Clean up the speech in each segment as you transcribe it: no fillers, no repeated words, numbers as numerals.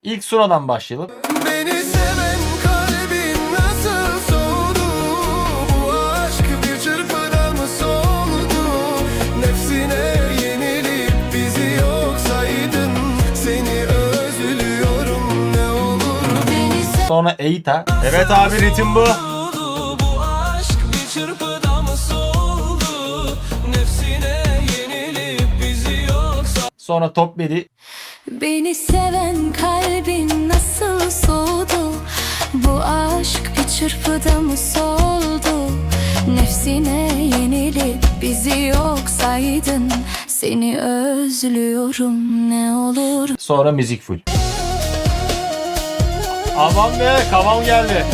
İlk Suna'dan başlayalım. Beni seven kalbin nasıl soğudu? Bu aşk bir çırpıda mı soldu? Nefsine yenilip bizi yok saydın. Seni özlüyorum ne olur. Sonra Eita. Evet abi, ritim bu. Bu aşk bir çırpıda mı soldu? Nefsine yenilip bizi yok saydın. Sonra Top Medi. Beni seven kalbin nasıl soğudu? Bu aşk bir çırpıda mı soldu? Nefsine yenilip bizi yok saydın. Seni özlüyorum ne olur. Sonra Müzik Full. Aman be, kaval geldi.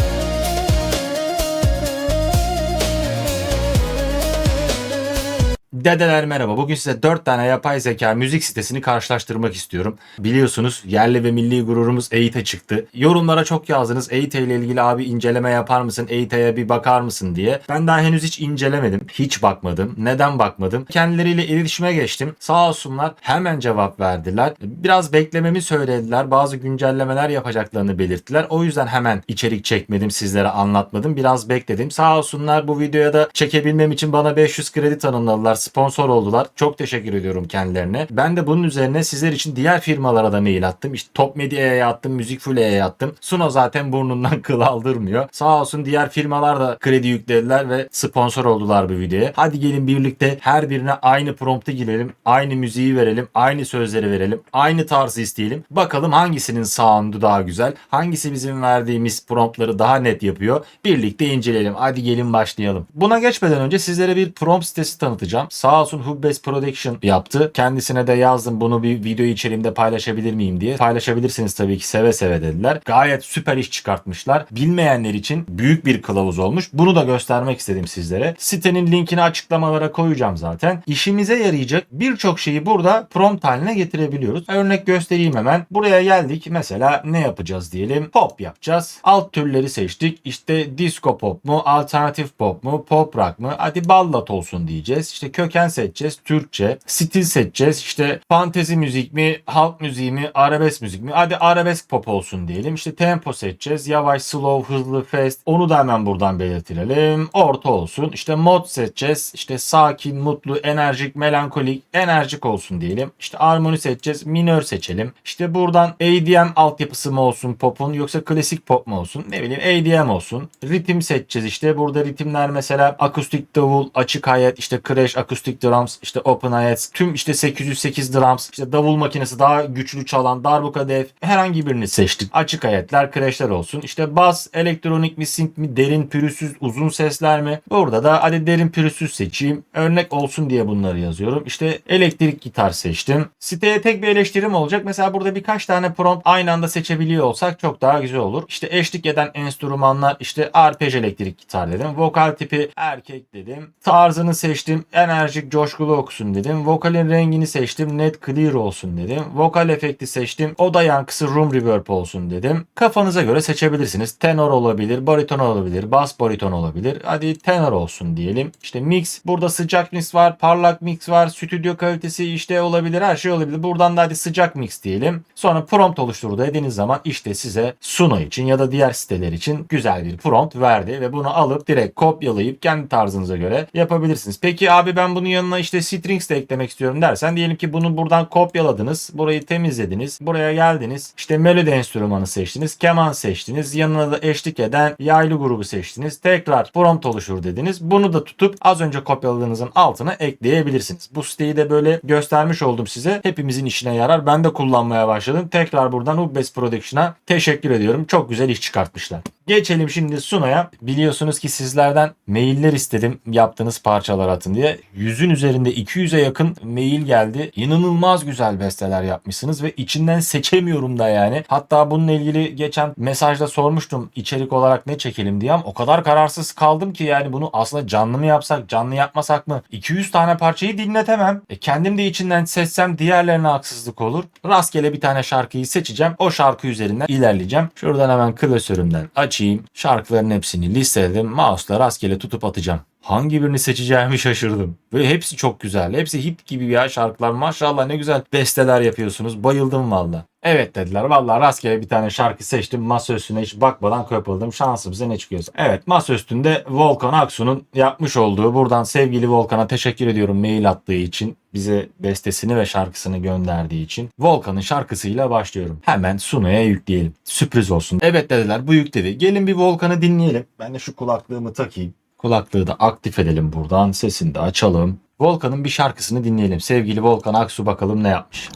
Dedeler merhaba. Bugün size 4 tane yapay zeka müzik sitesini karşılaştırmak istiyorum. Biliyorsunuz yerli ve milli gururumuz Eita çıktı. Yorumlara çok yazdınız. Eita ile ilgili abi inceleme yapar mısın? Eita'ya bir bakar mısın diye. Ben daha henüz hiç incelemedim. Hiç bakmadım. Neden bakmadım? Kendileriyle iletişime geçtim. Sağ olsunlar hemen cevap verdiler. Biraz beklememi söylediler. Bazı güncellemeler yapacaklarını belirttiler. O yüzden hemen içerik çekmedim. Sizlere anlatmadım. Biraz bekledim. Sağ olsunlar bu videoya da çekebilmem için bana 500 kredi tanımladılar. Sponsor oldular. Çok teşekkür ediyorum kendilerine. Ben de bunun üzerine sizler için diğer firmalara da mail attım. İşte Top Media'ya attım, Müzik Full'e attım. Suno zaten burnundan kıl aldırmıyor. Sağ olsun diğer firmalar da kredi yüklediler ve sponsor oldular bu videoya. Hadi gelin birlikte her birine aynı promptu girelim. Aynı müziği verelim. Aynı sözleri verelim. Aynı tarzı isteyelim. Bakalım hangisinin sound'u daha güzel. Hangisi bizim verdiğimiz promptları daha net yapıyor. Birlikte inceleyelim. Hadi gelin başlayalım. Buna geçmeden önce sizlere bir prompt sitesi tanıtacağım. Sağ olsun Hubbes Production yaptı. Kendisine de yazdım bunu bir video içeriğimde paylaşabilir miyim diye. Paylaşabilirsiniz tabii ki, seve seve dediler. Gayet süper iş çıkartmışlar. Bilmeyenler için büyük bir kılavuz olmuş. Bunu da göstermek istedim sizlere. Sitenin linkini açıklamalara koyacağım zaten. İşimize yarayacak birçok şeyi burada prompt haline getirebiliyoruz. Örnek göstereyim hemen. Buraya geldik. Mesela ne yapacağız diyelim. Pop yapacağız. Alt türleri seçtik. İşte disco pop mu, alternatif pop mu, pop rock mı? Hadi ballat olsun diyeceğiz. İşte köken seçeceğiz. Türkçe. Stil seçeceğiz. İşte fantezi müzik mi, halk müziği mi, arabesk müzik mi? Hadi arabesk pop olsun diyelim. İşte tempo seçeceğiz. Yavaş, slow, hızlı, fast. Onu da hemen buradan belirtirelim. Orta olsun. İşte mod seçeceğiz. İşte sakin, mutlu, enerjik, melankolik, enerjik olsun diyelim. İşte armoni seçeceğiz. Minör seçelim. İşte buradan ADM altyapısı mı olsun pop'un, yoksa klasik pop mu olsun? Ne bileyim, ADM olsun. Ritim seçeceğiz işte. Burada ritimler mesela akustik davul, açık hi-hat, işte crash, akustik drums, işte open hi-hats, tüm işte 808 drums, işte davul makinesi daha güçlü çalan, darbuka def, herhangi birini seçtik. Açık hi-hatler, crashler olsun. İşte bass, elektronik mi, synth mi, derin, pürüzsüz, uzun sesler mi? Burada da hadi derin, pürüzsüz seçeyim. Örnek olsun diye bunları yazıyorum. İşte elektrik gitar seçtim. Siteye tek bir eleştirim olacak. Mesela burada birkaç tane prompt aynı anda seçebiliyor olsak çok daha güzel olur. İşte eşlik eden enstrümanlar, işte arpej elektrik gitar dedim. Vokal tipi erkek dedim. Tarzını seçtim. Enerjik, coşkulu okusun dedim. Vokalin rengini seçtim. Net clear olsun dedim. Vokal efekti seçtim. Oda yankısı room reverb olsun dedim. Kafanıza göre seçebilirsiniz. Tenor olabilir, bariton olabilir, bas bariton olabilir. Hadi tenor olsun diyelim. İşte mix. Burada sıcak mix var, parlak mix var, stüdyo kalitesi işte olabilir, her şey olabilir. Buradan da hadi sıcak mix diyelim. Sonra prompt oluştur dediğiniz zaman işte size Suno için ya da diğer siteler için güzel bir prompt verdi ve bunu alıp direkt kopyalayıp kendi tarzınıza göre yapabilirsiniz. Peki abi ben bunun yanına işte strings de eklemek istiyorum dersen, diyelim ki bunu buradan kopyaladınız. Burayı temizlediniz. Buraya geldiniz. İşte melodi enstrümanı seçtiniz. Keman seçtiniz. Yanına da eşlik eden yaylı grubu seçtiniz. Tekrar prompt oluşur dediniz. Bunu da tutup az önce kopyaladığınızın altına ekleyebilirsiniz. Bu siteyi de böyle göstermiş oldum size. Hepimizin işine yarar. Ben de kullanmaya başladım. Tekrar buradan Hubbes Production'a teşekkür ediyorum. Çok güzel iş çıkartmışlar. Geçelim şimdi Suno'ya. Biliyorsunuz ki sizlerden mailler istedim yaptığınız parçalar atın diye. 100'ün üzerinde 200'e yakın mail geldi. İnanılmaz güzel besteler yapmışsınız ve içinden seçemiyorum da yani. Hatta bununla ilgili geçen mesajda sormuştum içerik olarak ne çekelim diye, ama o kadar kararsız kaldım ki yani bunu aslında canlı mı yapsak, canlı yapmasak mı? 200 tane parçayı dinletemem. Kendim de içinden seçsem diğerlerine haksızlık olur. Rastgele bir tane şarkıyı seçeceğim. O şarkı üzerinden ilerleyeceğim. Şuradan hemen klasörümden açayım. Şarkıların hepsini listeledim. Mouse'la rastgele tutup atacağım. Hangi birini seçeceğimi şaşırdım. Ve hepsi çok güzel. Hepsi hit gibi ya şarkılar. Maşallah ne güzel besteler yapıyorsunuz. Bayıldım valla. Evet dediler. Valla rastgele bir tane şarkı seçtim. Masa üstüne hiç bakmadan kopyaladım. Şansımıza ne çıkıyorsa. Evet, masa üstünde Volkan Aksu'nun yapmış olduğu. Buradan sevgili Volkan'a teşekkür ediyorum mail attığı için. Bize bestesini ve şarkısını gönderdiği için. Volkan'ın şarkısıyla başlıyorum. Hemen Suno'ya yükleyelim. Sürpriz olsun. Evet dediler, bu yükledi. Gelin bir Volkan'ı dinleyelim. Ben de şu kulaklığımı takayım. Kulaklığı da aktif edelim buradan. Sesini de açalım. Volkan'ın bir şarkısını dinleyelim. Sevgili Volkan Aksu bakalım ne yapmış.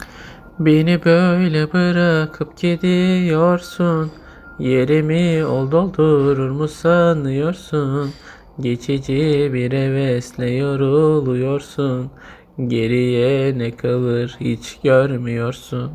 Beni böyle bırakıp gidiyorsun. Yerimi doldurur mu sanıyorsun? Geçici bir hevesle yoruluyorsun. Geriye ne kalır hiç görmüyorsun.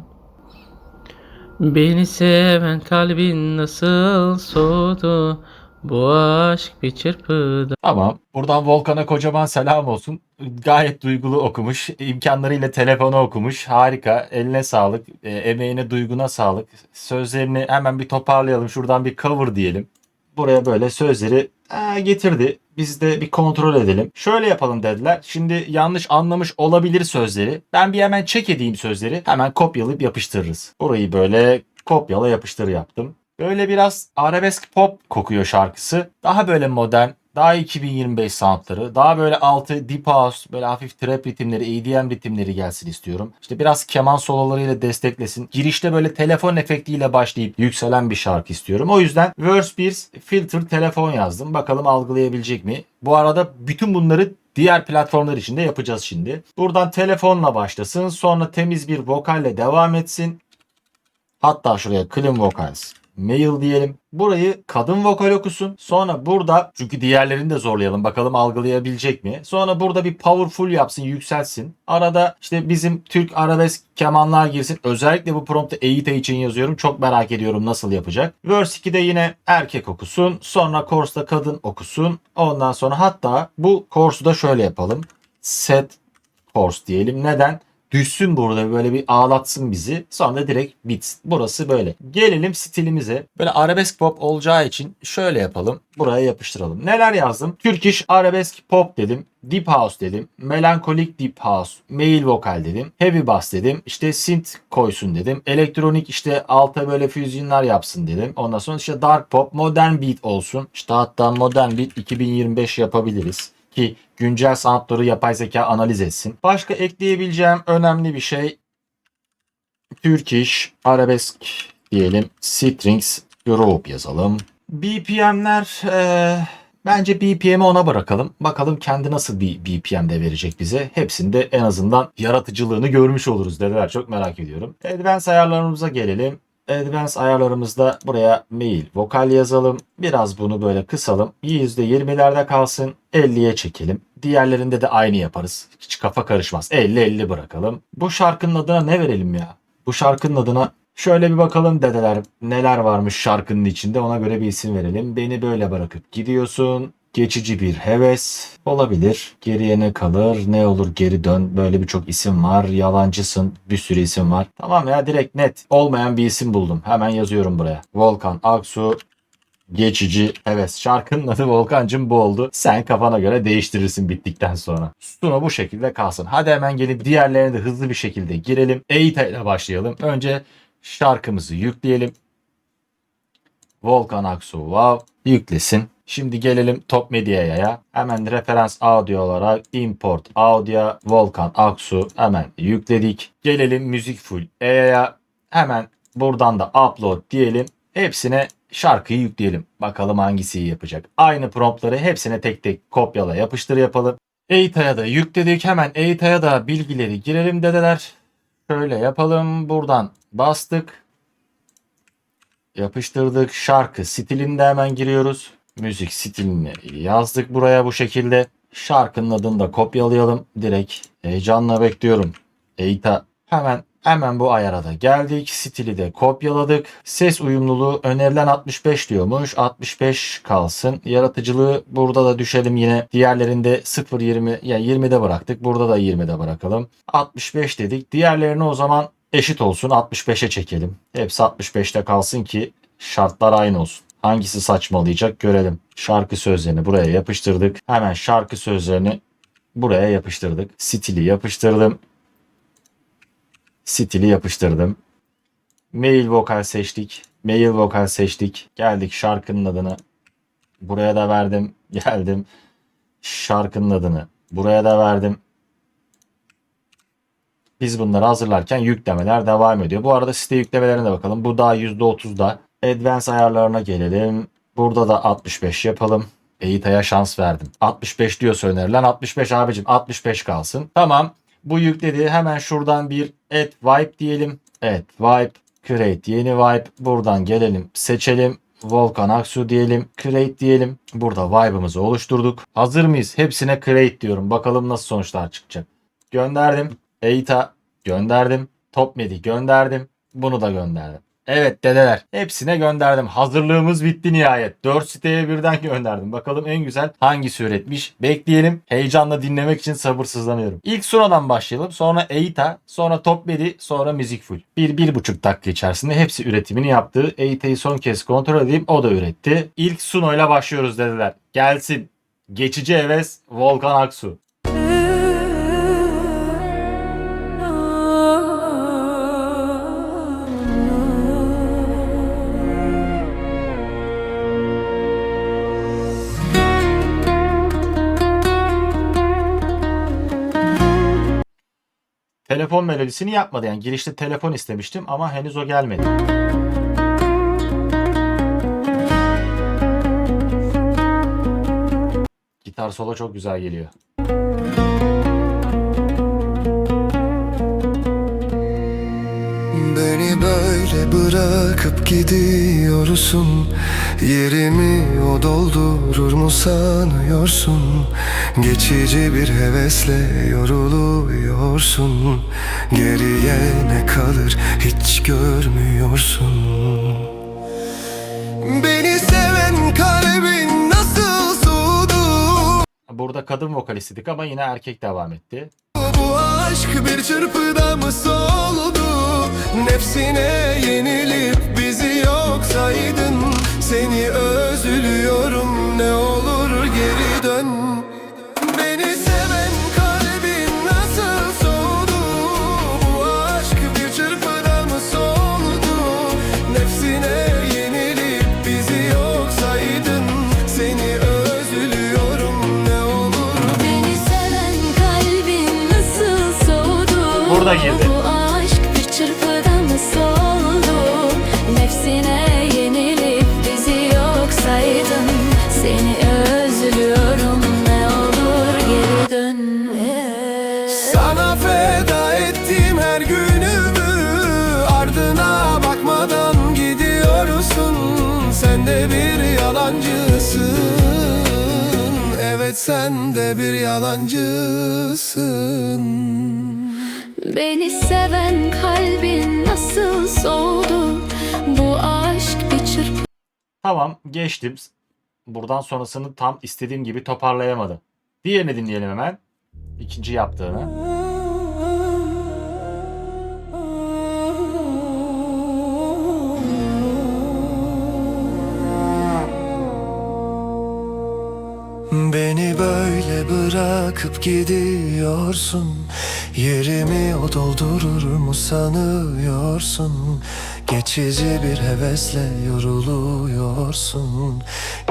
Beni seven kalbin nasıl soğudu? Bu aşk bir çırpıda. Tamam. Buradan Volkan'a kocaman selam olsun. Gayet duygulu okumuş. İmkanlarıyla telefonu okumuş. Harika. Eline sağlık. Emeğine, duyguna sağlık. Sözlerini hemen bir toparlayalım. Şuradan bir cover diyelim. Buraya böyle sözleri getirdi. Biz de bir kontrol edelim. Şöyle yapalım dediler. Şimdi yanlış anlamış olabilir sözleri. Ben bir hemen check edeyim sözleri. Hemen kopyalayıp yapıştırırız. Burayı böyle kopyala yapıştır yaptım. Böyle biraz arabesk pop kokuyor şarkısı. Daha böyle modern, daha 2025 soundları, daha böyle altı deep house, böyle hafif trap ritimleri, EDM ritimleri gelsin istiyorum. İşte biraz keman sololarıyla desteklesin. Girişte böyle telefon efektiyle başlayıp yükselen bir şarkı istiyorum. O yüzden verse 1 filter telefon yazdım. Bakalım algılayabilecek mi? Bu arada bütün bunları diğer platformlar için de yapacağız şimdi. Buradan telefonla başlasın. Sonra temiz bir vokalle devam etsin. Hatta şuraya clean vocals mail diyelim. Burayı kadın vokal okusun. Sonra burada, çünkü diğerlerini de zorlayalım. Bakalım algılayabilecek mi? Sonra burada bir powerful yapsın, yükselsin. Arada işte bizim Türk arabesk kemanlar girsin. Özellikle bu promptu EYTA için yazıyorum. Çok merak ediyorum nasıl yapacak. Verse 2'de yine erkek okusun. Sonra chorus'ta kadın okusun. Ondan sonra hatta bu chorus'u da şöyle yapalım. Set chorus diyelim. Neden? Düşsün burada, böyle bir ağlatsın bizi. Sonra da direkt bitsin. Burası böyle. Gelelim stilimize. Böyle arabesk pop olacağı için şöyle yapalım. Buraya yapıştıralım. Neler yazdım? Turkish arabesk pop dedim. Deep house dedim. Melankolik deep house. Male vokal dedim. Heavy bass dedim. İşte synth koysun dedim. Elektronik işte alta böyle füzyonlar yapsın dedim. Ondan sonra işte dark pop, modern beat olsun. İşte hatta modern beat 2025 yapabiliriz. Ki güncel soundları yapay zeka analiz etsin. Başka ekleyebileceğim önemli bir şey, Turkish arabesk diyelim. Strings group yazalım. BPM'ler bence BPM'i ona bırakalım. Bakalım kendi nasıl bir BPM de verecek bize. Hepsinde en azından yaratıcılığını görmüş oluruz dediler. Çok merak ediyorum. Advanced ayarlarımıza gelelim. Advanced ayarlarımızda buraya mail vokal yazalım. Biraz bunu böyle kısalım. %20'lerde kalsın. 50'ye çekelim. Diğerlerinde de aynı yaparız. Hiç kafa karışmaz. 50-50 bırakalım. Bu şarkının adına ne verelim ya? Bu şarkının adına şöyle bir bakalım dedeler. Neler varmış şarkının içinde, ona göre bir isim verelim. Beni böyle bırakıp gidiyorsun. Geçici bir heves olabilir. Geriye ne kalır? Ne olur geri dön. Böyle birçok isim var. Yalancısın. Bir sürü isim var. Tamam ya, direkt net olmayan bir isim buldum. Hemen yazıyorum buraya. Volkan Aksu geçici heves. Şarkının adı Volkancım bu oldu. Sen kafana göre değiştirirsin bittikten sonra. Suno bu şekilde kalsın. Hadi hemen gelip diğerlerine de hızlı bir şekilde girelim. EYTA ile başlayalım. Önce şarkımızı yükleyelim. Volkan Aksu wow yüklesin. Şimdi gelelim Top Media'ya. Hemen referans audio olarak import audio Volkan Aksu hemen yükledik. Gelelim Müzik Full EA'ya. Hemen buradan da upload diyelim. Hepsine şarkıyı yükleyelim. Bakalım hangisi yapacak. Aynı promptları hepsine tek tek kopyala yapıştır yapalım. EYTA'ya da yükledik. Hemen EYTA'ya da bilgileri girelim dediler. Şöyle yapalım. Buradan bastık. Yapıştırdık. Şarkı stilinde hemen giriyoruz. Müzik stilini yazdık buraya bu şekilde. Şarkının adını da kopyalayalım. Direkt heyecanla bekliyorum. EYTA hemen bu ayara da geldik. Stili de kopyaladık. Ses uyumluluğu önerilen 65 diyormuş. 65 kalsın. Yaratıcılığı burada da düşelim yine. Diğerlerinde 0-20 yani 20'de bıraktık. Burada da 20'de bırakalım. 65 dedik. Diğerlerini o zaman eşit olsun. 65'e çekelim. Hepsi 65'te kalsın ki şartlar aynı olsun. Hangisi saçmalayacak görelim. Şarkı sözlerini buraya yapıştırdık. Hemen şarkı sözlerini buraya yapıştırdık. Stili yapıştırdım. Stili yapıştırdım. Mail vokal seçtik. Mail vokal seçtik. Geldik şarkının adını. Buraya da verdim. Geldim. Şarkının adını. Buraya da verdim. Biz bunları hazırlarken yüklemeler devam ediyor. Bu arada site yüklemelerine de bakalım. Bu daha %30'da. Advanced ayarlarına gelelim. Burada da 65 yapalım. EITA'ya şans verdim. 65 diyorsa önerilen 65 abicim. 65 kalsın. Tamam. Bu yükledi. Hemen şuradan bir add vibe diyelim. Add vibe. Create yeni vibe. Buradan gelelim. Seçelim. Volkan Aksu diyelim. Create diyelim. Burada vibe'ımızı oluşturduk. Hazır mıyız? Hepsine create diyorum. Bakalım nasıl sonuçlar çıkacak. Gönderdim. EITA gönderdim. Topmedi gönderdim. Bunu da gönderdim. Evet dedeler. Hepsine gönderdim. Hazırlığımız bitti nihayet. 4 siteye birden gönderdim. Bakalım en güzel hangisi üretmiş. Bekleyelim. Heyecanla dinlemek için sabırsızlanıyorum. İlk Suna'dan başlayalım. Sonra EITA. Sonra Topmedi. Sonra Musicful. 1-1,5 dakika içerisinde hepsi üretimini yaptı. EITA'yı son kez kontrol edeyim. O da üretti. İlk Suna ile başlıyoruz dedeler. Gelsin. Geçici heves Volkan Aksu. Telefon melodisini yapmadı. Yani girişte telefon istemiştim ama henüz o gelmedi. Gitar solo çok güzel geliyor. Beni böyle bırakıp gidiyorsun. Yerimi o doldurur mu sanıyorsun? Geçici bir hevesle yoruluyorsun. Geriye ne kalır hiç görmüyorsun. Beni seven kalbin nasıl soğudu? Burada kadın vokal istedik ama yine erkek devam etti. Bu aşk bir çırpıda mı soldu? Nefsine yenilip bizi yok saydın. Seni özlüyorum, ne olur geri dön. Beni seven kalbin nasıl soğudu? Bu aşk bir çırpıda mı soldu? Nefsine yenilip bizi yok saydın. Seni özlüyorum, ne olur. Beni seven kalbin nasıl soğudu? Burada girdi. Bu aşk bir çırpıda mı soldu? Nefsine yenilip bizi yok saydın. Seni özlüyorum, ne olur geri dön. Sana feda ettim her günümü. Ardına bakmadan gidiyorsun. Sen de bir yalancısın. Evet sen de bir yalancısın. Beni seven kalbin nasıl soğudu? Bu aşk bir çırpıda Tamam geçtim. Buradan sonrasını tam istediğim gibi toparlayamadım. Diğerini dinleyelim hemen. İkinci yaptığını. Beni böyle bırakıp gidiyorsun. Yerimi o doldurur mu sanıyorsun? Geçici bir hevesle yoruluyorsun.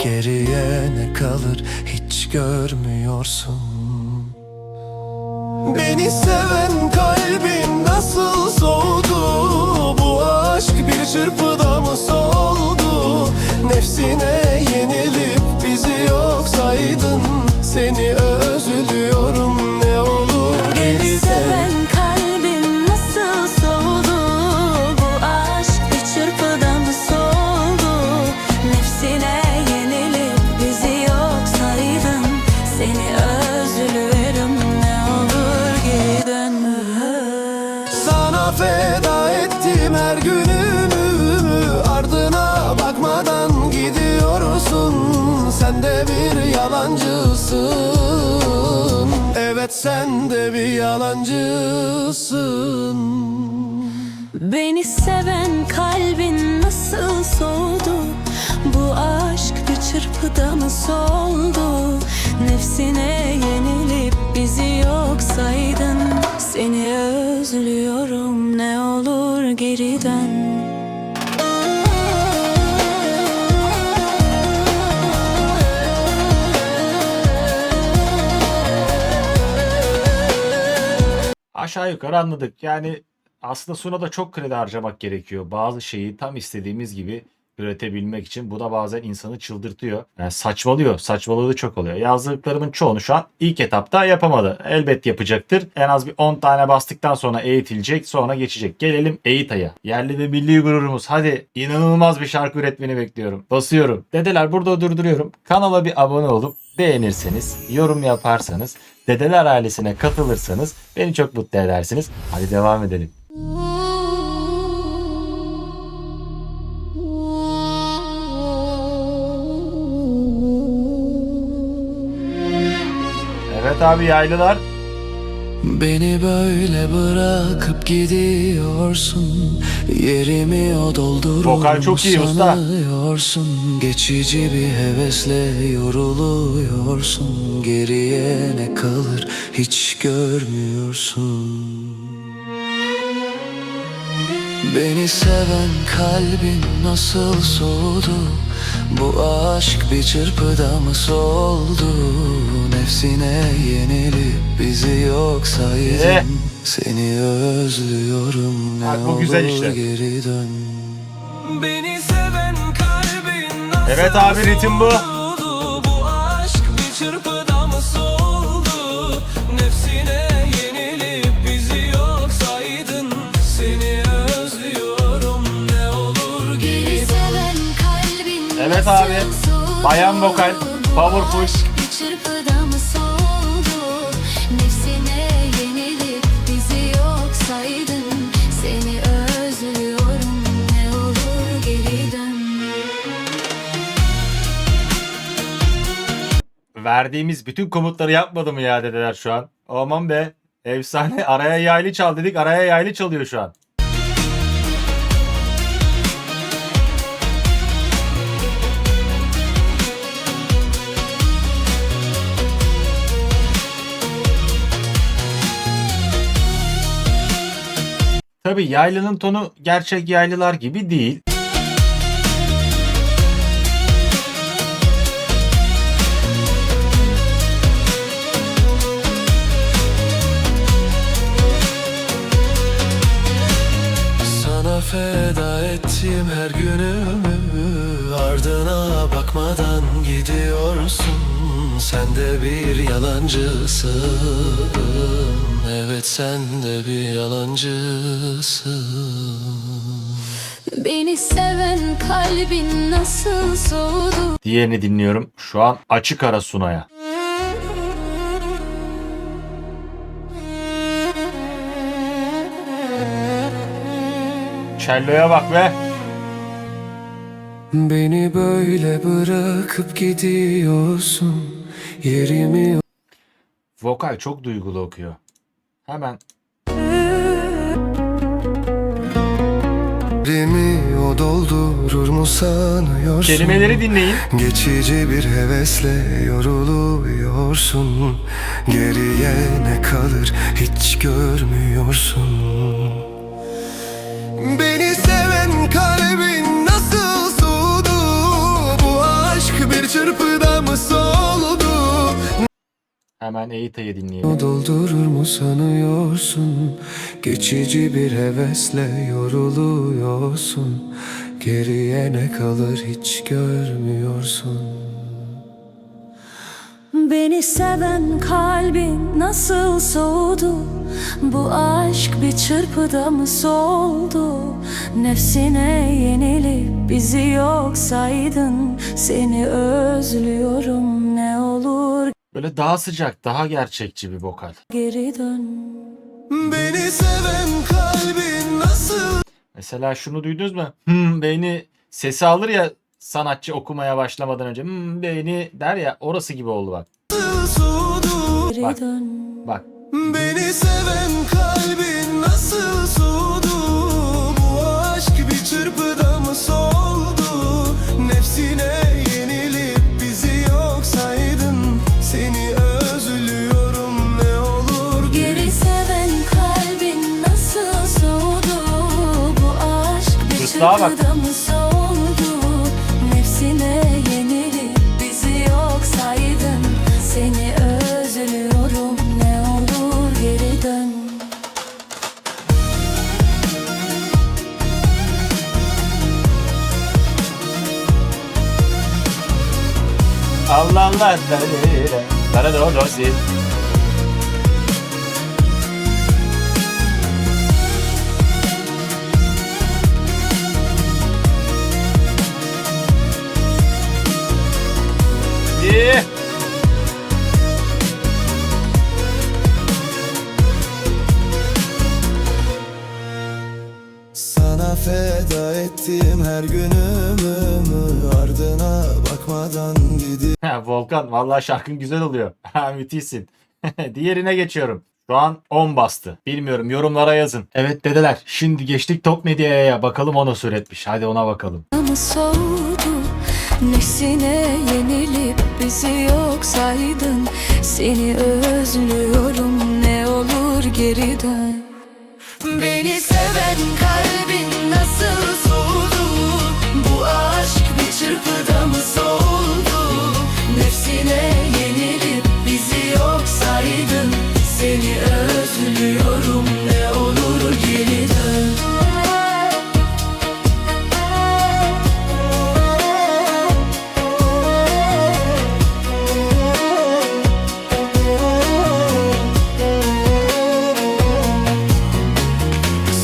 Geriye ne kalır hiç görmüyorsun. Beni seven kalbin nasıl soğudu? Bu aşk bir çırpıda mı soldu? Nefsine yenilip bizi yok saydın. Seni özlüyorum, ne olur Beni seven kalbin nasıl soğudu? Bu aşk bir çırpıda mı soldu? Nefsine yenilip bizi yok saydın. Seni özlüyorum, ne olur geri dön. Sana feda ettim her günümü. Ardına bakmadan gidiyorsun. Sen de bir yalancısın. Evet sen de bir yalancısın. Beni seven kalbin nasıl soğudu? Bu çırpıda mı soldu? Nefsine yenilip bizi yok saydın. Seni özlüyorum, ne olur geri dön. Aşağı yukarı anladık. Yani aslında Suna'da çok kredi harcamak gerekiyor. Bazı şeyi tam istediğimiz gibi üretebilmek için. Bu da bazen insanı çıldırtıyor. Yani saçmalıyor. Saçmalığı çok oluyor. Yazdıklarımın çoğunu şu an ilk etapta yapamadı. Elbet yapacaktır. En az bir 10 tane bastıktan sonra eğitilecek. Sonra geçecek. Gelelim EYTA'ya. Yerli ve milli gururumuz. Hadi inanılmaz bir şarkı üretmeni bekliyorum. Basıyorum. Dedeler burada durduruyorum. Kanala bir abone olup beğenirseniz, yorum yaparsanız, Dedeler ailesine katılırsanız beni çok mutlu edersiniz. Hadi devam edelim. Evet abi, yaylılar. Beni böyle bırakıp gidiyorsun, yerimi o doldurur Vokal çok iyi usta. sanıyorsun. Geçici bir hevesle yoruluyorsun, geriye ne kalır hiç görmüyorsun. Beni seven kalbin nasıl soğudu? Bu aşk bir çırpıda mı soldu? Nefsine yenilip bizi yok saydın. Seni özlüyorum, ne Bak, bu güzel olur işte. geri dön. Beni seven kalbin nasıl Evet abi, ritim bu. soldu? Bu aşk bir çırpıda mı soldu? Nefsine yenilip bizi yok saydın. Seni özlüyorum, ne olur geri dön. Evet abi. Bayan vokal, powerful. Bir çırpıda mı soldu? Nefsine yenilip bizi yok saydın. Seni özlüyorum, ne olur geri dön. Verdiğimiz bütün komutları yapmadı mı ya dedeler şu an? Aman be. Efsane. Araya yaylı çal dedik. Araya yaylı çalıyor şu an. Tabii yaylının tonu gerçek yaylılar gibi değil. Sana feda ettim her günümü, ardına bakmadan gidiyorsun. Sen de bir yalancısın, evet sen de bir yalancısın. Beni seven kalbin nasıl soğudu? Diğerini dinliyorum. Şu an açık ara Suna'ya. Cello'ya bak be. Beni böyle bırakıp gidiyorsun, yerimi Vokal çok duygulu okuyor. Hemen yerimi o doldurur mu sanıyorsun? kelimeleri dinleyin. Geçici bir hevesle yoruluyorsun, geriye ne kalır hiç görmüyorsun. Beni seven kalbin nasıl soğudu? Bu aşk bir çırpıda mı soldu? Hemen EYTA'yı dinleyelim. Doldurur mu sanıyorsun? Geçici bir hevesle yoruluyorsun, geriye ne kalır hiç görmüyorsun. Beni seven kalbin nasıl soğudu? Bu aşk bir çırpıda mı soldu? Nefsine yenilip bizi yok saydın. Seni özlüyorum, ne olur Böyle daha sıcak, daha gerçekçi bir vokal. geri dön. Beni seven kalbin nasıl Mesela şunu duydunuz mu? Beyni sesi alır ya sanatçı okumaya başlamadan önce. Beyni der ya, orası gibi oldu bak. soğudu? Geri Bak. dön. Bak. Beni seven kalbin nasıl soğudu? Bu aşk bir çırpıda mı soldu? Nefsine yenilip bizi daha bak. çırpıda mı soldu? Nefsine yenilip bizi yok saydın. Seni özlüyorum, ne olur geri dön. Allah Allah. Sana da o dosi. İyi. Sana feda ettim her günümü, ardına bakmadan gidiyorum. Ha, Volkan vallahi şarkın güzel oluyor. Ha, müthişsin. Diğerine geçiyorum. Şu an 10 bastı. Bilmiyorum, yorumlara yazın. Evet dedeler, şimdi geçtik Top Medya'ya, bakalım o nasıl üretmiş. Hadi ona bakalım. Mı soğudu? Nefsine yenilip bizi yok saydın. Seni özlüyorum, ne olur geri dön. Beni seven kalbin nasıl soğudu? Bu aşk bir çırpıda mı soldu? Nefsine yenilip bizi yok saydın. Seni özlüyorum, ne olur geri dön.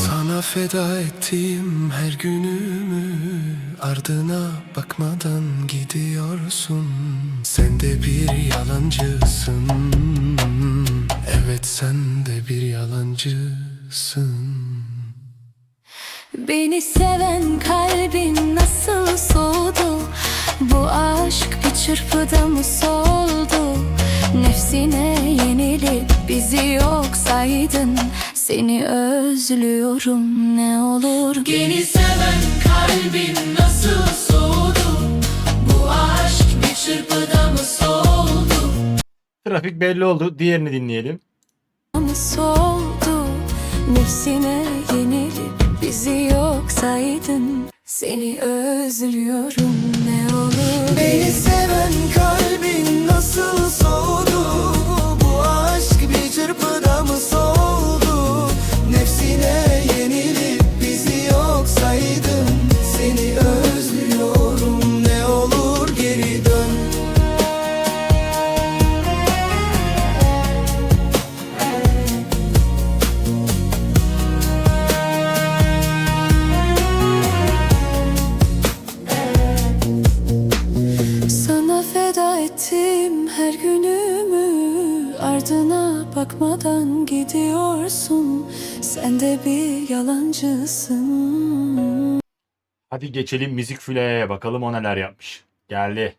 Sana feda ettim her günümü, ardına bakmadan gidiyorsun. Sen de bir yalancısın. Evet, sen de bir yalancısın. Beni seven kalbin nasıl soğudu? Bu aşk bir çırpıda mı soldu? Nefsine yenilip bizi yok saydın. Seni özlüyorum, ne olur. Beni seven kalbin nasıl soğudu? Bu aşk bir çırpıda mı soldu? Trafik belli oldu. Diğerini dinleyelim. Mı soldu? Nefsine yenilip bizi yok saydın. Seni özlüyorum, ne olur. Beni seven kalbin nasıl soğudu? Bu aşk bir çırpıda mı soldu? Nefsine yenilip bizi yok saydın. Seni özlüyorum, ne olur geri dön. Sana feda ettim her günümü, ardına bakmadan gidiyorsun. Sen de bir yalancısın. Hadi geçelim Müzik Füle'ye, bakalım o neler yapmış. Geldi.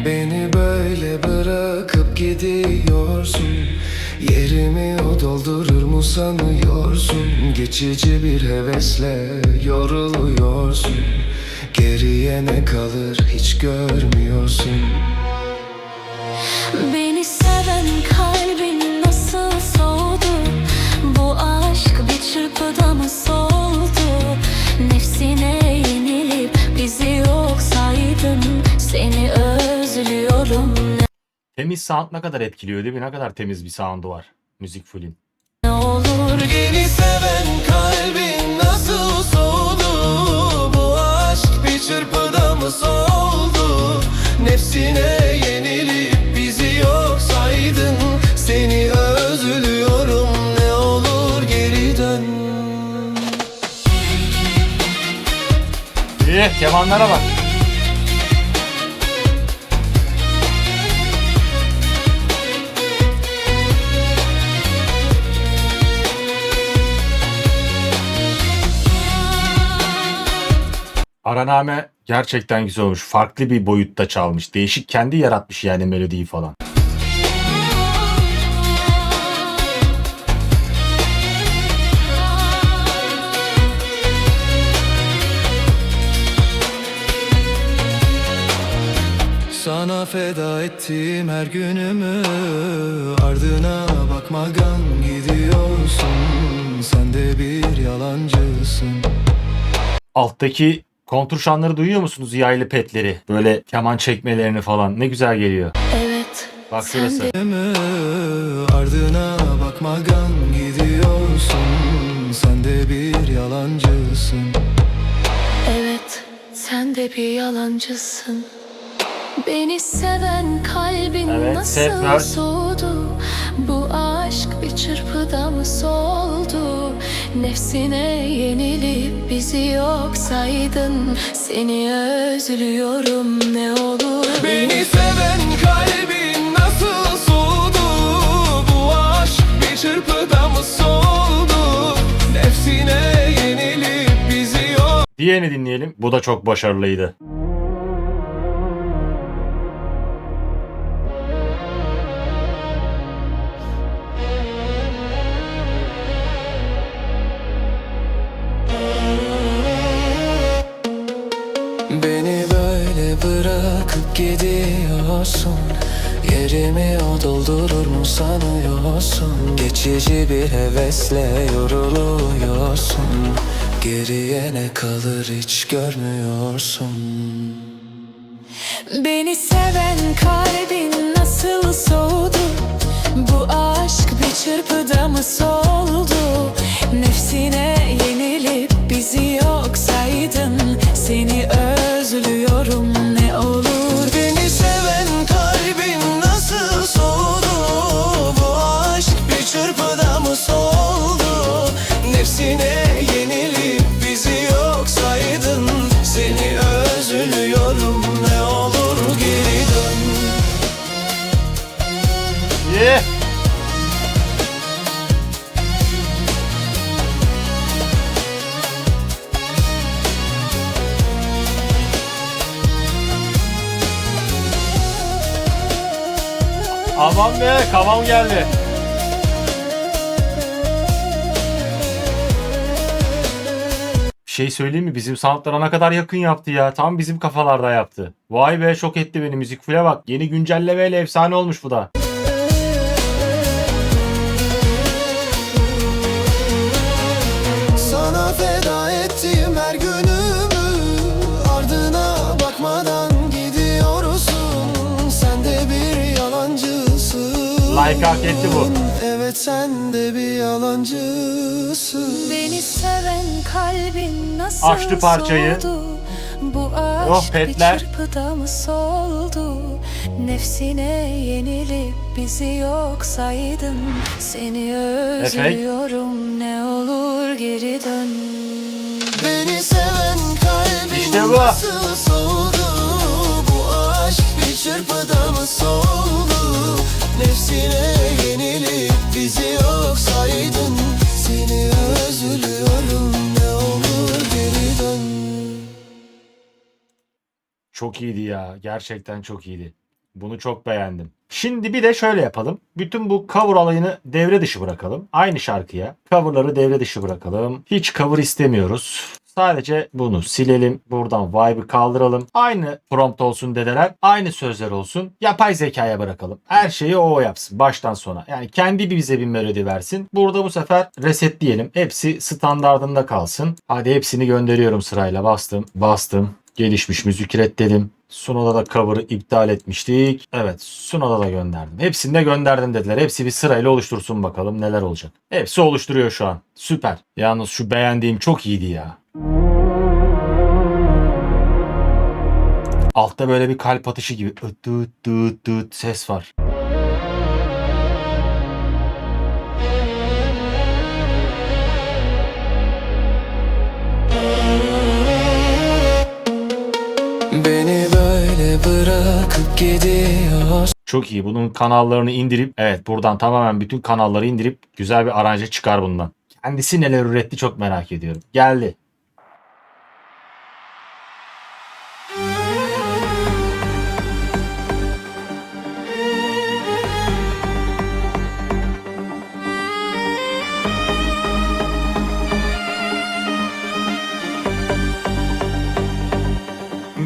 Beni böyle bırakıp gidiyorsun. Yerimi o doldurur mu sanıyorsun? Geçici bir hevesle yoruluyorsun. Geriye ne kalır hiç görmüyorsun. Beni seven kalbin nasıl soğudu? Bu aşk bir çırpıda mı soldu? Nefsine yenilip bizi yok saydın. Seni özlüyorum, Temiz sound ne kadar etkiliyor değil mi? Ne kadar temiz bir sound'u var Müzik Full'in. ne olur. Beni seven kalbin nasıl soğudu? Bu aşk bir çırpıda mı soldu? Nefsine yenilip bizi yok saydın. Seni özlüyorum, ne olur geri dön. İyi, kemanlara bak. Araname gerçekten güzel olmuş. Farklı bir boyutta çalmış. Değişik, kendi yaratmış yani melodiyi falan. Sana feda ettim her günümü, ardına bakmadan gidiyorsun. Sen de bir yalancısın. Alttaki kontrşanları duyuyor musunuz? Yaylı petleri. Böyle keman çekmelerini falan. Ne güzel geliyor. Evet. Bak sen şurası. de Ardına bakmadan gidiyorsun. Sen de bir yalancısın. Evet, sen de bir yalancısın. Beni seven kalbin Evet, set nasıl verse. soğudu? Bu aşk bir çırpıda mı soldu? Nefsine yenilip bizi yok saydın. Seni özlüyorum, ne olur. Beni seven kalbin nasıl soğudu? Bu aşk bir çırpıda mı soldu? Nefsine yenilip bizi yok. Diğerini dinleyelim. Bu da çok başarılıydı. Beni böyle bırakıp gidiyorsun. Yerimi o doldurur mu sanıyorsun? Geçici bir hevesle yoruluyorsun. Geriye ne kalır hiç görmüyorsun. Beni seven kalbin nasıl soğudu? Bu aşk bir çırpıda mı soldu? Nefsine yenilip bizi yok saydın. Seni özlüyorum, ne olur. Beni seven kalbin nasıl soğudu? Bu aşk bir çırpıda mı soldu? Nefsine yenilip bizi yok saydın. Seni özlüyorum, ne olur geri dön. Yeah. Aman be, kavam geldi. Bir şey söyleyeyim mi? Bizim sanatlara ne kadar yakın yaptı ya. Tam bizim kafalarda yaptı. Vay be, şok etti beni. Müzik full'e bak. Yeni güncellemeyle efsane olmuş bu da. Sana feda ettim her günümü, ardına bakmadan gidiyorsun. Sen de bir yalancısın. Like hak etti bu. Evet, sen de bir yalancısın. Beni seven kalbin nasıl Açtı parçayı. soğudu? Bu aşk Oh, petler. bir çırpıda mı soldu? Nefsine yenilip bizi yok saydın. Seni özlüyorum, ne olur geri dön. Beni seven kalbin İşte bu. nasıl soğudu? Bu aşk bir çırpıda mı soldu? Nefsine yenilip bizi yok saydın. Seni özlüyorum, ne olur geri dön. Çok iyiydi ya. Gerçekten çok iyiydi. Bunu çok beğendim. Şimdi bir de şöyle yapalım. Bütün bu cover alayını devre dışı bırakalım. Aynı şarkıya coverları devre dışı bırakalım. Hiç cover istemiyoruz. Sadece bunu silelim. Buradan vibe'ı kaldıralım. Aynı prompt olsun dedeler. Aynı sözler olsun. Yapay zekaya bırakalım. Her şeyi o yapsın. Baştan sona. Yani kendi bize bir melodi versin. Burada bu sefer resetleyelim. Hepsi standardında kalsın. Hadi hepsini gönderiyorum sırayla. Bastım. Gelişmiş müzik reddedim. Suna'da da cover'ı iptal etmiştik. Evet, Suna'da da gönderdim. Hepsini de gönderdim dediler. Hepsi bir sırayla oluştursun bakalım neler olacak. Hepsi oluşturuyor şu an. Süper. Yalnız şu beğendiğim çok iyiydi ya. Altta böyle bir kalp atışı gibi ıt dıt dıt ses var. Beni böyle bırakıp gidiyor. Çok iyi. Bunun kanallarını indirip, evet, buradan tamamen bütün kanalları indirip güzel bir aranje çıkar bundan. Kendisi neler üretti çok merak ediyorum. Geldi.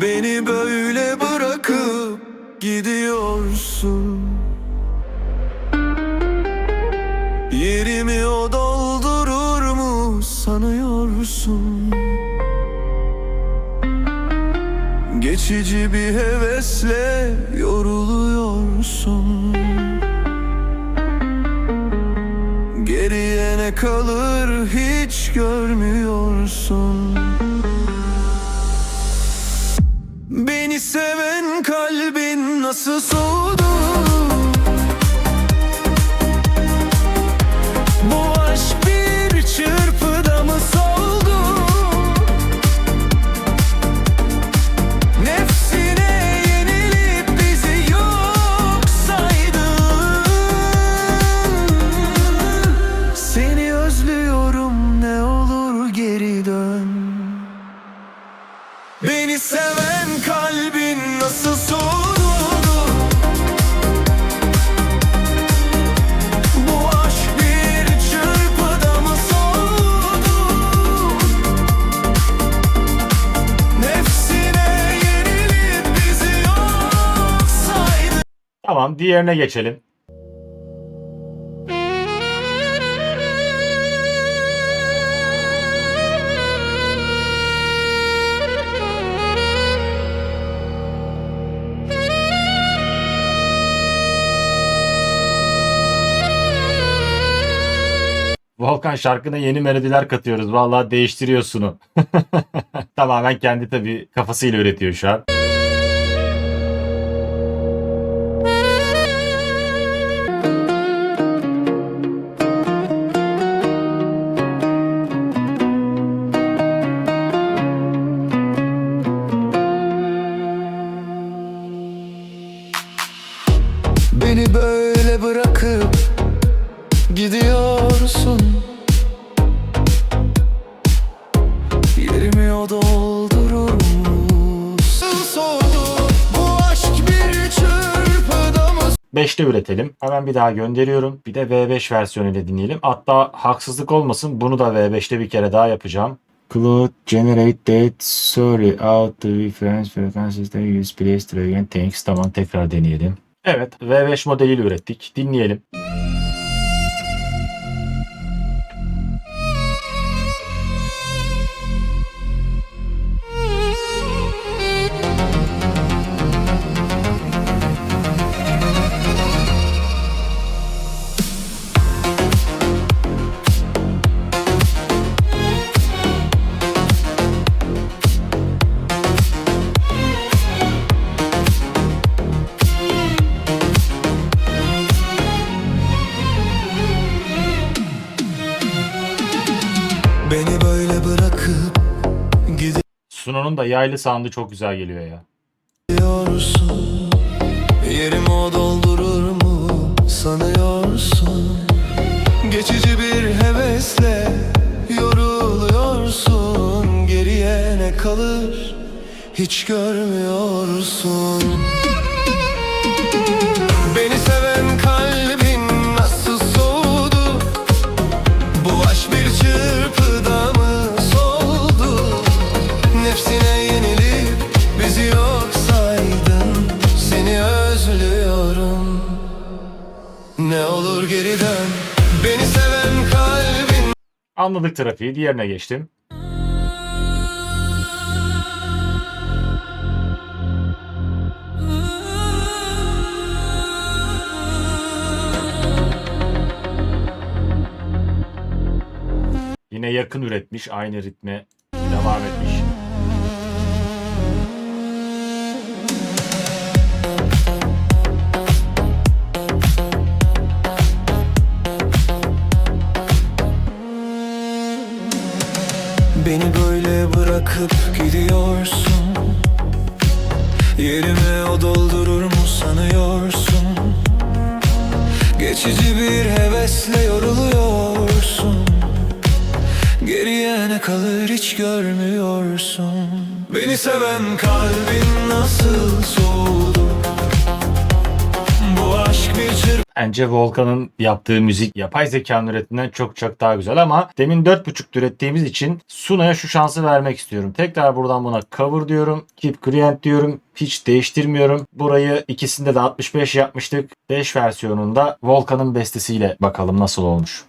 Beni böyle bırakıp gidiyorsun. Yerimi o doldurur mu sanıyorsun? Geçici bir hevesle yoruluyorsun. Geriye ne kalır hiç görmüyorsun. Beni seven kalbin nasıl soğudu? Bu aşk bir çırpıda mı soldu? Nefsine yenilip bizi yok saydın. Seni özlüyorum, ne olur geri dön. Beni seven kalbin nasıl soğudu? Bu aşk bir çırpıda mı soldu? Nefsine yenilip bizi yok saydın. Tamam, diğerine geçelim. Volkan, şarkına yeni melodiler katıyoruz. Vallahi değiştiriyorsun o. Tamamen kendi tabii kafasıyla üretiyor şu an. Beni böyle bırakıp gidiyorsun. Yerimi o doldurur mu? Soğudu bu aşk bir çırpıda mı? 5'te üretelim. Hemen bir daha gönderiyorum. Bir de V5 versiyonuyla dinleyelim. Hatta haksızlık olmasın, bunu da V5'te bir kere daha yapacağım. Cloud generate that sorry out the reference frequencies that use please try again. Thanks. Tamam, tekrar deneyelim. Evet, V5 modeliyle ürettik. Dinleyelim. Beni böyle bırakıp Suno'nun da yaylı sound'u çok güzel geliyor ya. gidiyorsun. Yerimi o doldurur mu sanıyorsun? Geçici bir hevesle yoruluyorsun. Geriye ne kalır hiç görmüyorsun. Beni seven kalbin nasıl soğudu? Bu aşk bir çırpıda mı soldu? Nefsine yenilip bizi yok saydın. Seni özlüyorum, ne olur geri dön. Beni seven kalbin. Anladık trafiği. Diğerine geçtim. Yine yakın üretmiş. Aynı ritme devam etmiş. Beni böyle bırakıp gidiyorsun. Yerimi o doldurur mu sanıyorsun? Geçici bir hevesle yoruluyorsun. Geriye ne kalır hiç görmüyorsun. Beni seven kalbin nasıl soğudu? Bu aşk bir çırpıda. Bence Volkan'ın yaptığı müzik yapay zekanın ürettiğinden çok çok daha güzel ama demin 4.5 ürettiğimiz için Suna'ya şu şansı vermek istiyorum. Tekrar buradan buna cover diyorum. Keep Create diyorum. Hiç değiştirmiyorum. Burayı ikisinde de 65 yapmıştık. 5 versiyonunda Volkan'ın bestesiyle bakalım nasıl olmuş.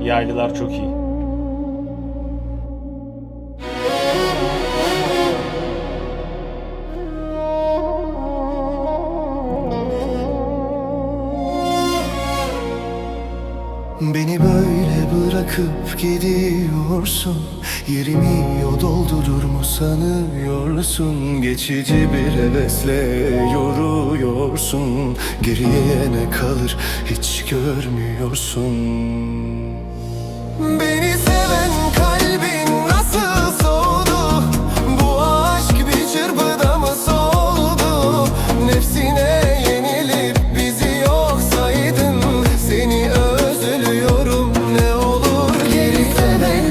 Yaylılar çok iyi. Beni böyle bırakıp gidiyorsun. Yerimi o doldurur mu sanıyorsun? Geçici bir hevesle yoruyorsun. Geriye ne kalır hiç görmüyorsun. Beni seven kalbin nasıl soğudu? Bu aşk bir çırpıda mı soldu? Nefsine yenilip bizi yok saydın. Seni özlüyorum, ne olur geri dön.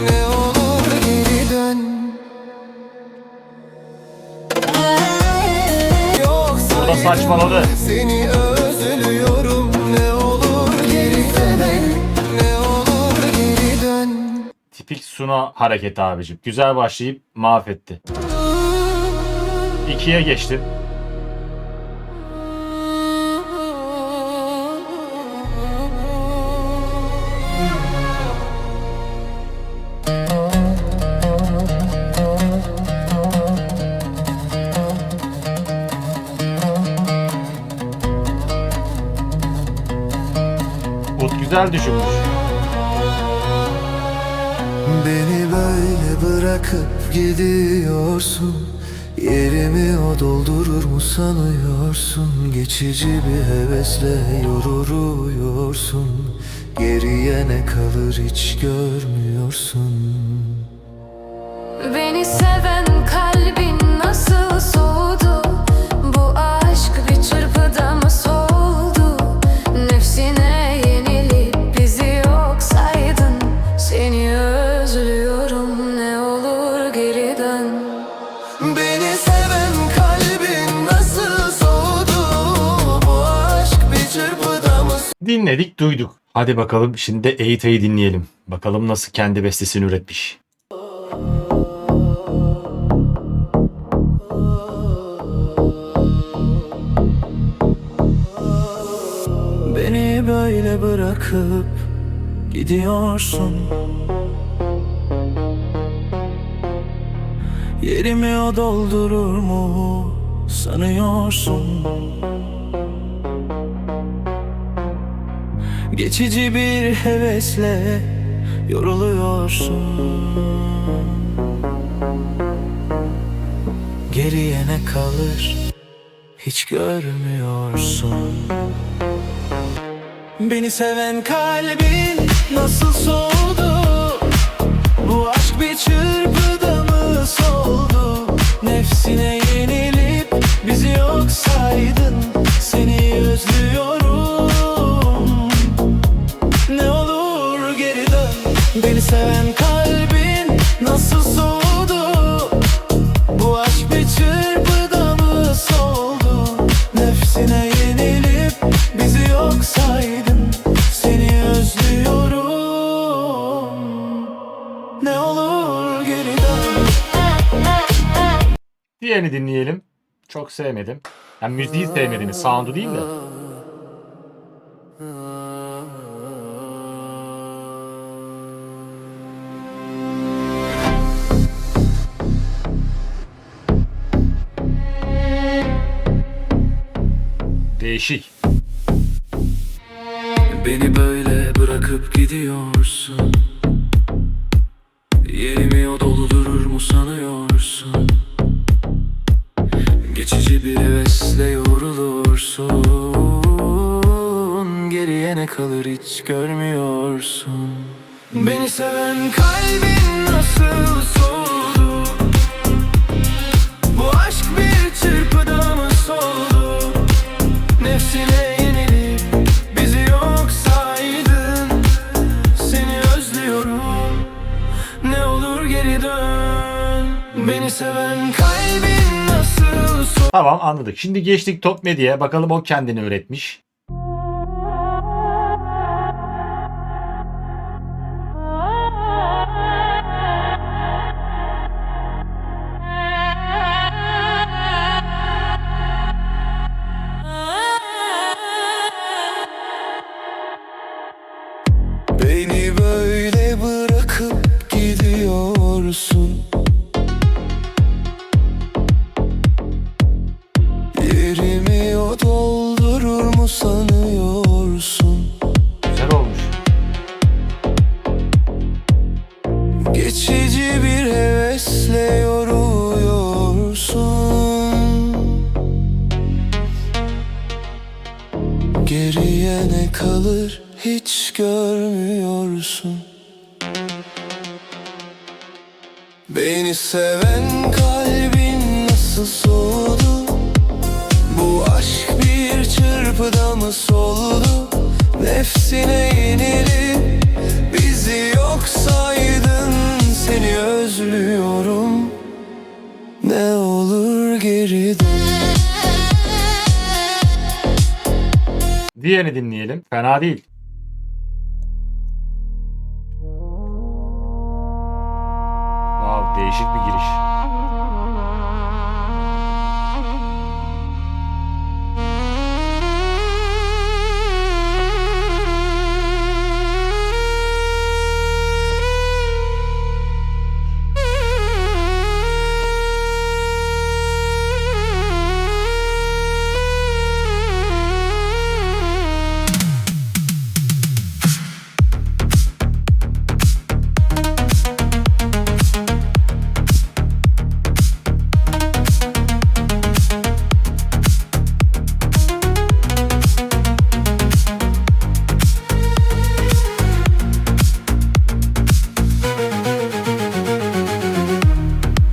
Ne olur geri dön. Yok Burada saçmaladı. seni özlüyorum, ne olur geri dön. Ne olur geri dön. Tipik Suna hareketi abicim. Güzel başlayıp mahvetti. 2'ye geçtim. Ut güzel düşünmüş. Beni böyle bırakıp gidiyorsun. Yerimi o doldurur mu sanıyorsun? Geçici bir hevesle yoruyorsun. Geriye ne kalır hiç görmüyorsun. Beni seven kalbin nasıl soğudu? Bu aşk bir çırpıda mı soldu? Nefsine yenilip bizi yok saydın. Seni özlüyorum, ne olur geri dön. Beni seven kalbin nasıl soğudu? Bu aşk bir çırpıda mı? Dinledik, duyduk. Hadi bakalım şimdi de Eğita'yı dinleyelim. Bakalım nasıl kendi bestesini üretmiş. Beni böyle bırakıp gidiyorsun. Yerimi o doldurur mu sanıyorsun? Geçici bir hevesle yoruluyorsun. Geriye ne kalır hiç görmüyorsun. Beni seven kalbin nasıl soğudu? Bu aşk bir çırpıda mı soldu? Nefsine yenilip bizi yok saydın. Seni özlüyorum, ne olur geri dön. Beni seven kalbin nasıl soğudu? Bu aşk bir çırpıda mı soldu? Nefsine yenilip bizi yok saydın. Seni özlüyorum, ne olur geri dön. Diğerini dinleyelim. Çok sevmedim. Yani müziği sevmediğini, sound'u değil de. Değişik. Beni böyle bırakıp gidiyorsun. Yerimi o doldurur mu sanıyorsun? Geçici bir hevesle yorulursun. Geriye ne kalır hiç görmüyorsun. Beni seven kalbin nasıl soğudu? Bu aşk bir çırpıda mı soldu? Nefsine yenilip bizi yok saydın. Seni özlüyorum, ne olur geri dön. Beni seven kalbin nasıl soğudu? Tamam, anladık. Şimdi geçtik Top Medya'ya. Bakalım o kendini üretmiş. Beni böyle bırakıp gidiyorsun. Yerimi o doldurur mu sanıyorsun? Güzel olmuş. Geçici bir hevesle yoruluyorsun. Geriye ne kalır hiç görmüyorsun. Beni seven kalbin nasıl soğudu? Bu aşk bir çırpıda mı soldu? Nefsine yenilip bizi yok saydın. Seni özlüyorum, ne olur geri dön. Diğerini dinleyelim. Fena değil. Wow, değişik bir giriş.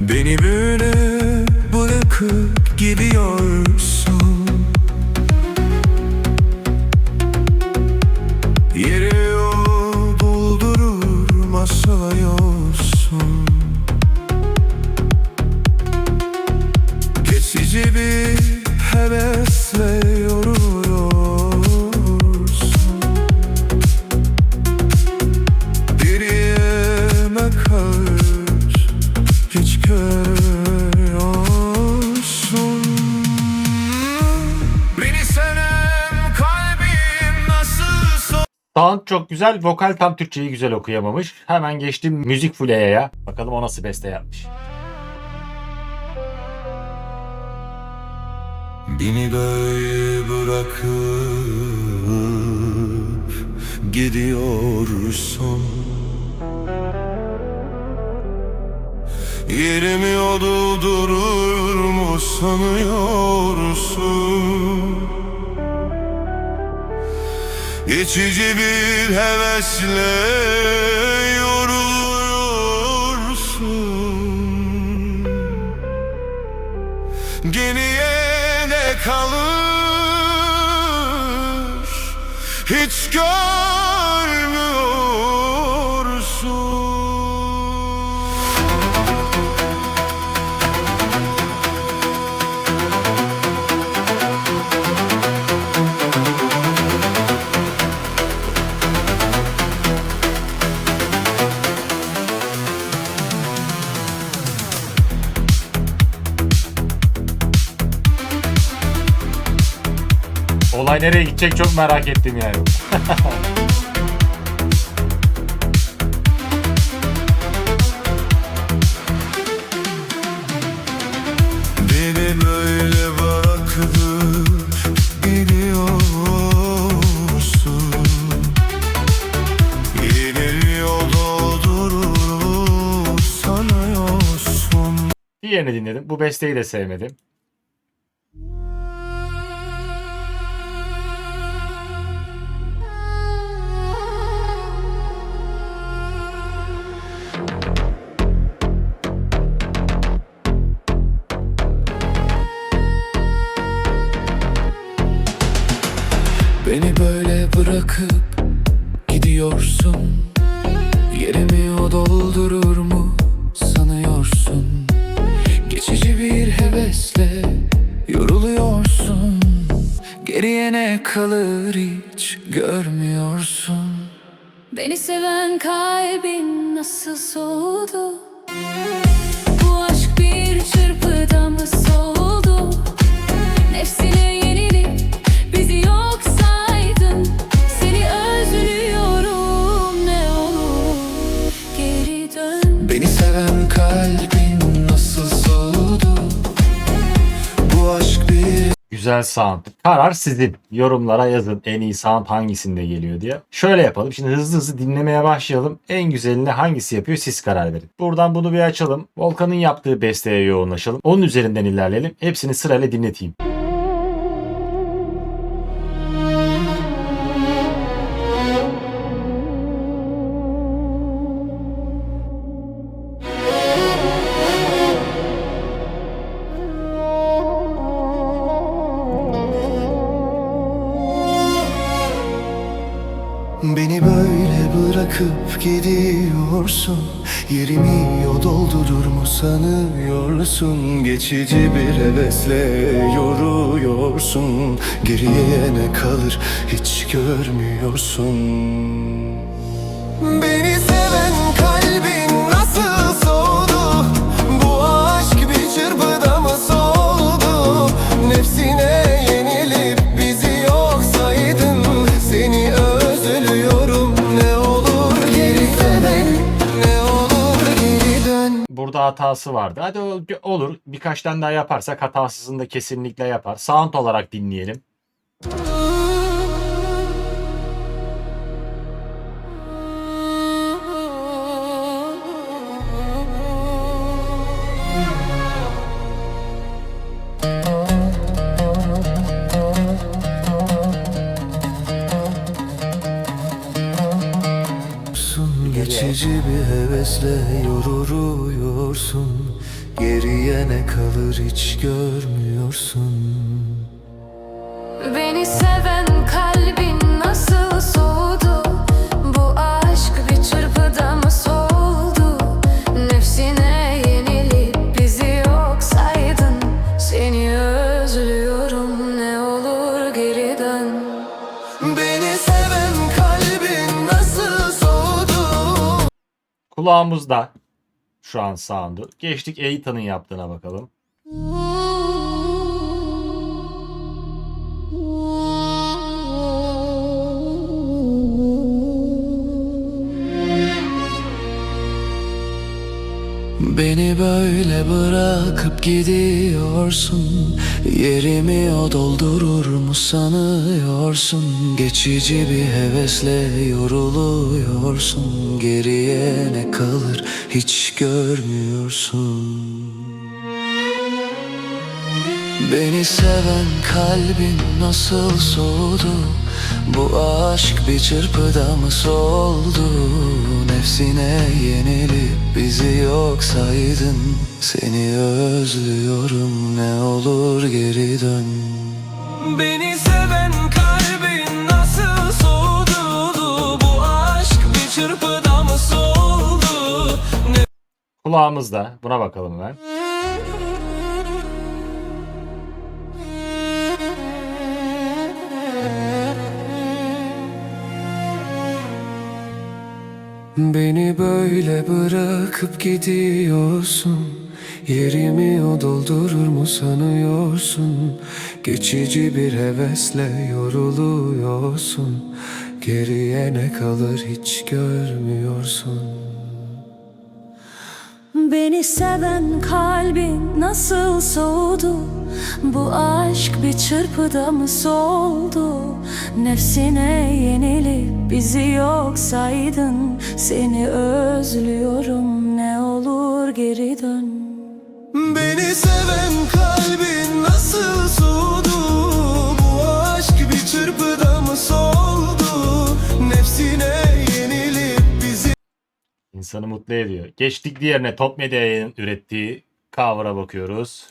Beni böyle bırakıp gidiyorsun. Yeri o doldurur masalıyorsun. Geçici bir hevesle yoruluyorsun. Geriye mi kalır hiç görüyorsun? Beni seven kalbim nasıl Sound çok güzel. Vokal tam Türkçeyi güzel okuyamamış. Hemen geçtim müzik fulyaya. Bakalım o nasıl beste yapmış. Beni böyle bırakıp gidiyorsun. Yerimi o doldurur mu sanıyorsun? Geçici bir hevesle yoruluyorsun. Geriye ne kalır hiç görmüyorsun. Olay nereye gidecek çok merak ettim yani. Beni böyle bırakıp gidiyorsun. Yeni yol doldurur sanıyorsun. Diğerini dinledim. Bu besteyi de sevmedim. Beni böyle bırakıp gidiyorsun. Yerimi o doldurur mu sanıyorsun? Geçici bir hevesle yoruluyorsun. Geriye ne kalır hiç görmüyorsun. Beni seven kalbin nasıl soğudu? Bu aşk bir çırpıda mı soldu? Nefsine yenilip bizi yok saydın. Seni özlüyorum, güzel sound. Karar sizin. Yorumlara yazın en iyi sound hangisinde geliyor diye. Şöyle yapalım. Şimdi hızlı hızlı dinlemeye başlayalım. En güzelini hangisi yapıyor siz karar verin. Buradan bunu bir açalım. Volkan'ın yaptığı besteye yoğunlaşalım. Onun üzerinden ilerleyelim. Hepsini sırayla dinleteyim. Beni böyle bırakıp gidiyorsun. Yerimi o doldurur mu sanıyorsun? Geçici bir hevesle yoruyorsun. Geriye ne kalır hiç görmüyorsun. Beni seven kalbin nasıl soğudu? Bu aşk bir çırpıda mı soldu? Nefsine yenilip bizi yok saydın. Seni özlüyorum, ne olur geri dön. Ne olur geri dön. Burada hatası vardı. Hadi olur. Birkaç tane daha yaparsak hatasızını da kesinlikle yapar. Sound olarak dinleyelim. Geçici bir hevesle yoruyorsun. Geriye ne kalır hiç görmüyorsun. Beni seven kalbin nasıl soğudu? Bu aşk bir çırpıda mı soldu? Nefsine yenilip bizi yok saydın. Seni özlüyorum, ne olur geri dön. Beni seven kalbin nasıl soğudu? Kulağımızda şu an sound'u. Geçtik Eita'nın yaptığına bakalım. Beni böyle bırakıp gidiyorsun. Yerimi o doldurur mu sanıyorsun? Geçici bir hevesle yoruluyorsun. Geriye ne kalır hiç görmüyorsun. Beni seven kalbin nasıl soğudu? Bu aşk bir çırpıda mı soldu? Nefsine yenilip bizi yok saydın. Seni özlüyorum, ne olur geri dön. Beni seven kalbin nasıl soğudu? Bu aşk bir çırpıda mı soldu? Kulağımızda. Buna bakalım ben. Beni böyle bırakıp gidiyorsun. Yerimi o doldurur mu sanıyorsun? Geçici bir hevesle yoruluyorsun. Geriye ne kalır hiç görmüyorsun. Beni seven kalbin nasıl soğudu? Bu aşk bir çırpıda mı soldu? Nefsine yenilip bizi yok saydın. Seni özlüyorum, ne olur geri dön. Beni seven kalbin nasıl soğudu? Bu aşk bir çırpıda mı soldu? Nefsine yenilip bizi İnsanı mutlu ediyor. Geçtik diğerine. Top Medya'nın ürettiği cover'a bakıyoruz.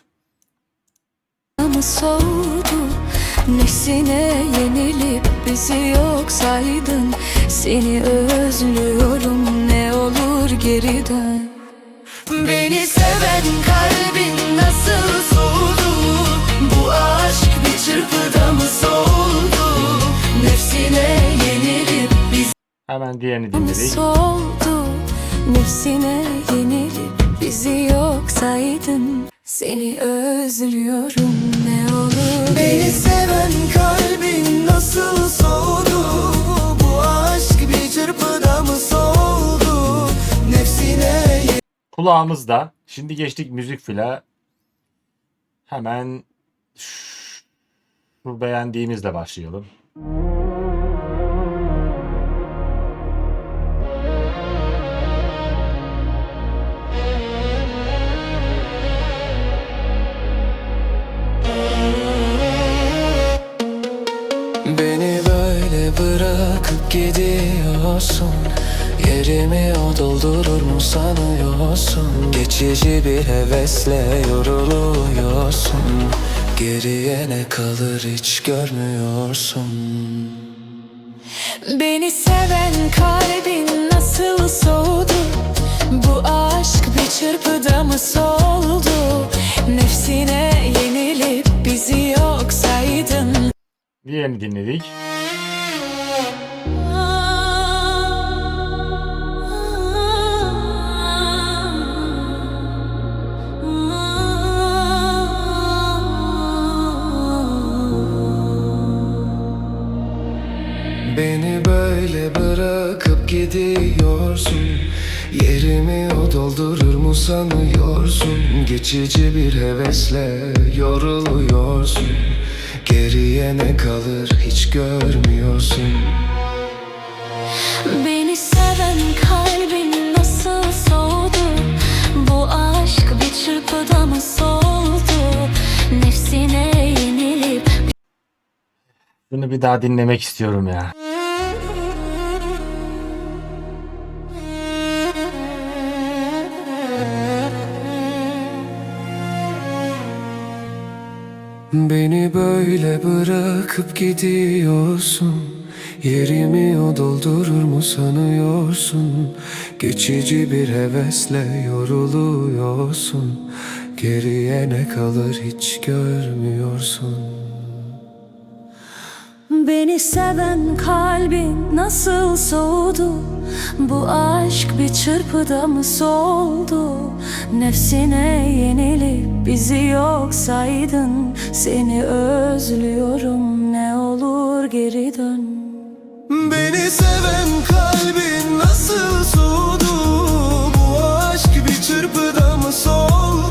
Ama soğudu, nefsine yenilip bizi yok saydın. Seni özlüyorum, ne olur geri dön. Beni seven kalbin nasıl soğudu? Bu aşk bir çırpıda mı soldu? Nefsine yenilip bizi Hemen diğerini Ama dinledik. soldu, nefsine yenilip bizi yok saydın. Seni özlüyorum, ne olur Beni seven kalbin nasıl soğudu? Bu aşk bir çırpıda mı soldu? Nefsine Kulağımızda. Şimdi geçtik müzik fila. Hemen Bu beğendiğimizle başlayalım. Beni böyle bırakıp gidiyorsun. Yerimi o doldurur mu sanıyorsun? Geçici bir hevesle yoruluyorsun. Geriye ne kalır hiç görmüyorsun. Beni seven kalbin nasıl soğudu? Bu aşk bir çırpıda mı soldu? Nefsine yenilip bizi yok saydın. Diğerini dinledik. Beni böyle bırakıp gidiyorsun. Yerimi o doldurur mu sanıyorsun? Geçici bir hevesle yoruluyorsun. Geriye ne kalır hiç görmüyorsun. Beni seven kalbin nasıl soğudu? Bu aşk bir çırpıda mı soldu? Nefsine yenilip Bunu bir daha dinlemek istiyorum ya. Beni böyle bırakıp gidiyorsun. Yerimi o doldurur mu sanıyorsun? Geçici bir hevesle yoruluyorsun. Geriye ne kalır hiç görmüyorsun. beni seven kalbin nasıl soğudu? Bu aşk bir çırpıda mı soldu? Nefsine yenilip bizi yok saydın. Seni özlüyorum, ne olur geri dön. Beni seven kalbin nasıl soğudu? Bu aşk bir çırpıda mı soldu?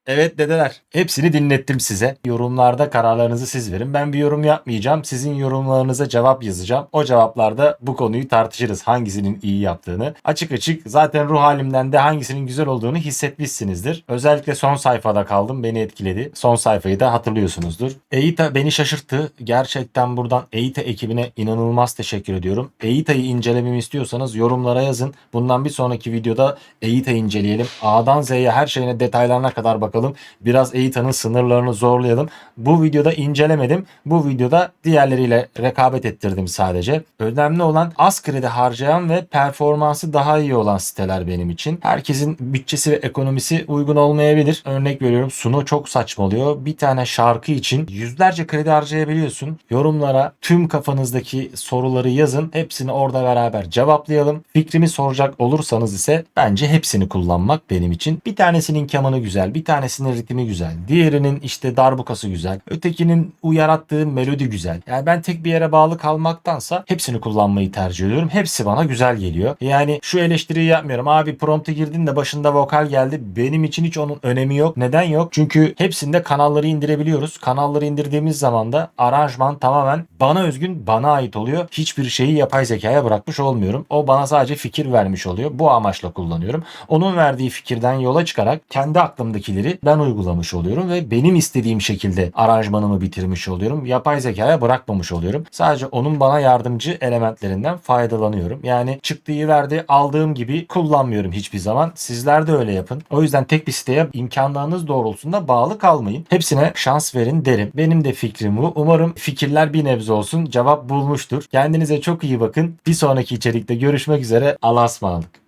Evet dedeler. Hepsini dinlettim size. Yorumlarda kararlarınızı siz verin. Ben bir yorum yapmayacağım. Sizin yorumlarınıza cevap yazacağım. O cevaplarda bu konuyu tartışırız. Hangisinin iyi yaptığını. Açık açık zaten ruh halimden de hangisinin güzel olduğunu hissetmişsinizdir. Özellikle son sayfada kaldım. Beni etkiledi. Son sayfayı da hatırlıyorsunuzdur. EITA beni şaşırttı. Gerçekten buradan EITA ekibine inanılmaz teşekkür ediyorum. EITA'yı incelememi istiyorsanız yorumlara yazın. Bundan bir sonraki videoda EITA inceleyelim. A'dan Z'ye her şeyine detaylarına kadar bakalım. Biraz EITA'nın sınırlarını zorlayalım. Bu videoda incelemedim. Bu videoda diğerleriyle rekabet ettirdim sadece. Önemli olan az kredi harcayan ve performansı daha iyi olan siteler benim için. Herkesin bütçesi ve ekonomisi uygun olmayabilir. Örnek veriyorum, Suno çok saçmalıyor. Bir tane şarkı için yüzlerce kredi harcayabiliyorsun. Yorumlara tüm kafanızdaki soruları yazın. Hepsini orada beraber cevaplayalım. Fikrimi soracak olursanız ise bence hepsini kullanmak benim için. Bir tanesinin kemanı güzel, bir tanesinin ritmi güzel, diğerinin işte darbukası güzel, ötekinin yarattığı melodi güzel. Yani ben tek bir yere bağlı kalmaktansa hepsini kullanmayı tercih ediyorum. Hepsi bana güzel geliyor. Yani şu eleştiriyi yapmıyorum. Abi prompta girdin de başında vokal geldi. Benim için hiç onun önemi yok. Neden yok? Çünkü hepsinde kanalları indirebiliyoruz. Kanalları indirdiğimiz zaman da aranjman tamamen bana özgün, bana ait oluyor. Hiçbir şeyi yapay zekaya bırakmış olmuyorum. O bana sadece fikir vermiş oluyor. Bu amaçla kullanıyorum. Onun verdiği fikirden yola çıkarak kendi aklımdakileri ben uygulamış oluyorum ve benim istediğim şekilde aranjmanımı bitirmiş oluyorum. Yapay zekaya bırakmamış oluyorum. Sadece onun bana yardımcı elementlerinden faydalanıyorum. Yani çıktıyı verdi, aldığım gibi kullanmıyorum hiçbir zaman. Sizler de öyle yapın. O yüzden tek bir siteye imkanlarınız doğrultusunda bağlı kalmayın. Hepsine şans verin derim. Benim de fikrim bu. Umarım fikirler bir nebze olsun cevap bulmuştur. Kendinize çok iyi bakın. Bir sonraki içerikte görüşmek üzere. Allah'a ısmarladık.